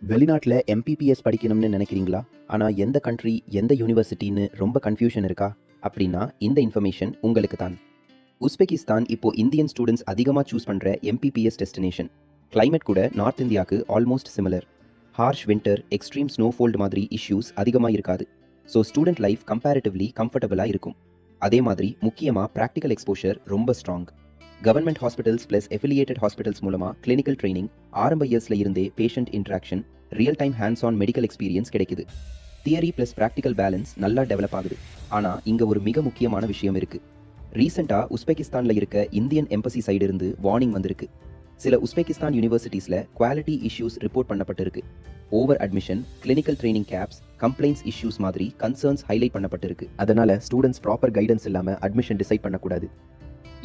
வெளிநாட்டில் எம்பிபிஎஸ் படிக்கணும்னு நினைக்கிறீங்களா? ஆனால் எந்த கண்ட்ரி, எந்த யூனிவர்சிட்டின்னு ரொம்ப கன்ஃபியூஷன் இருக்கா? அப்படின்னா இந்த இன்ஃபர்மேஷன் உங்களுக்கு தான். உஸ்பெகிஸ்தான் இப்போ இந்தியன் ஸ்டூடெண்ட்ஸ் அதிகமாக சூஸ் பண்ணுற எம்பிபிஎஸ் டெஸ்டினேஷன். கிளைமேட் கூட நார்த் இந்தியாவுக்கு almost similar. Harsh winter, extreme snowfall மாதிரி இஷ்யூஸ் அதிகமாக இருக்காது. ஸோ ஸ்டூடெண்ட் லைஃப் கம்பேரிட்டிவ்லி கம்ஃபர்டபுளாக இருக்கும். அதே மாதிரி முக்கியமாக ப்ராக்டிக்கல் எக்ஸ்போஷர் ரொம்ப strong. Government hospitals plus affiliated hospitals மூலமாக கிளினிக்கல் ட்ரைனிங், ஆரம்ப இயர்ஸில் இருந்தே patient interaction, real time hands on medical experience கிடைக்குது. தியரி ப்ளஸ் ப்ராக்டிக்கல் பேலன்ஸ் நல்லா டெவலப் ஆகுது. ஆனால் இங்கே ஒரு மிக முக்கியமான விஷயம் இருக்குது. ரீசெண்டாக உஸ்பெகிஸ்தானில் இருக்க இந்தியன் எம்பசி சைடு இருந்து வார்னிங் வந்திருக்கு. சில உஸ்பெகிஸ்தான் யூனிவர்சிட்டிஸில் குவாலிட்டி இஷ்யூஸ் ரிப்போர்ட் பண்ணப்பட்டிருக்கு. Over admission, clinical training gaps, complaints issues மாதிரி கன்சர்ன்ஸ் ஹைலைட் பண்ணப்பட்டிருக்கு. அதனால ஸ்டூடெண்ட்ஸ் ப்ராப்பர் கைடன்ஸ் இல்லாமல் அட்மிஷன் டிசைட் பண்ணக்கூடாது.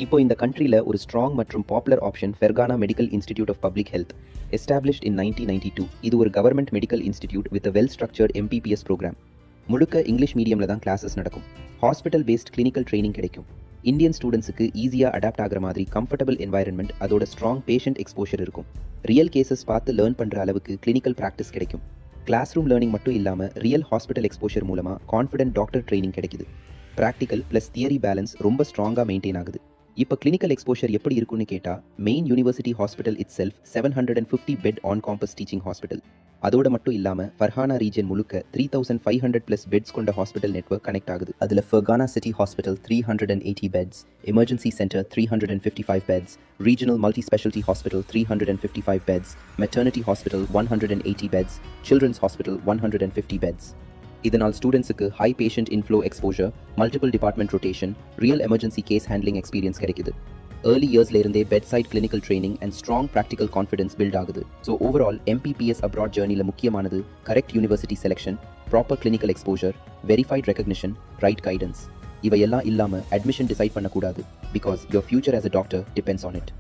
இப்போ இந்த கண்ட்ரியில் ஒரு ஸ்ட்ராங் மற்றும் popular option Fergana medical institute of public health, established in 1992. இது ஒரு government medical institute with well structured MBBS program. முழுக்க இங்கிலீஷ் மீடியமில் தான் கிளாஸஸ் நடக்கும். ஹாஸ்பிட்டல் பேஸ்ட் கிளினிக்கல் ட்ரைனிங் கிடைக்கும். இந்தியன் ஸ்டூடெண்ட்ஸுக்கு ஈஸியாக அடாப்ட் ஆகிற மாதிரி கம்ஃபர்டபுள் என்வாயன்மெண்ட், அதோட ஸ்ட்ராங் பேஷண்ட் எக்ஸ்போஷர் இருக்கும். ரியல் கேசஸ் பார்த்து லேர்ன் பண்ணுற அளவுக்கு கிளினிக்கல் ப்ராக்டிஸ் கிடைக்கும். கிளாஸ் ரூம் லேர்னிங் மட்டும் இல்லாமல் ரியல் ஹாஸ்பிட்டல் எக்ஸ்போஷர் மூலமாக கான்ஃபிடென்ட் டாக்டர் ட்ரைனிங் கிடைக்குது. ப்ராக்டிக்கல் ப்ளஸ் தியரி பேலன்ஸ் ரொம்ப ஸ்ட்ராங்காக மெயின்டைன் ஆகுது. இப்போ கிளினிக்கல் எக்ஸ்போஷர் எப்படி இருக்குன்னு கேட்டால், main university hospital itself 750 bed on campus teaching hospital. அதோட மட்டும் இல்லாமல் ஃபர்ஹானா ரீஜன் முழுக்க 3500+ பெட்ஸ் கொண்ட ஹாஸ்பிட்டல் நெட்வொர்க் கனெக்ட் ஆகுது. அதில் Fergana city hospital 380 beds, emergency centre 355 beds, regional multi speciality hospital 355 beds, maternity hospital 180 beds, children's hospital 150 beds. இதனால் ஸ்டூடெண்ட்ஸுக்கு high patient inflow exposure, multiple department rotation, real emergency case handling experience கிடைக்குது. Early இயர்ஸ்ல இருந்தே bed side clinical training and strong practical confidence build ஆகுது. So overall MBBS abroad ஜேர்னியில் முக்கியமானது correct university selection, proper clinical exposure, verified recognition, right guidance. இவையெல்லாம் இல்லாமல் admission decide பண்ணக்கூடாது. Because your future as a doctor depends on it.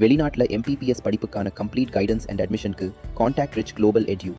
வெளிநாட்டில் MBBS படிப்புக்கான complete guidance and அட்மிஷனுக்கு contact Rich Global ado.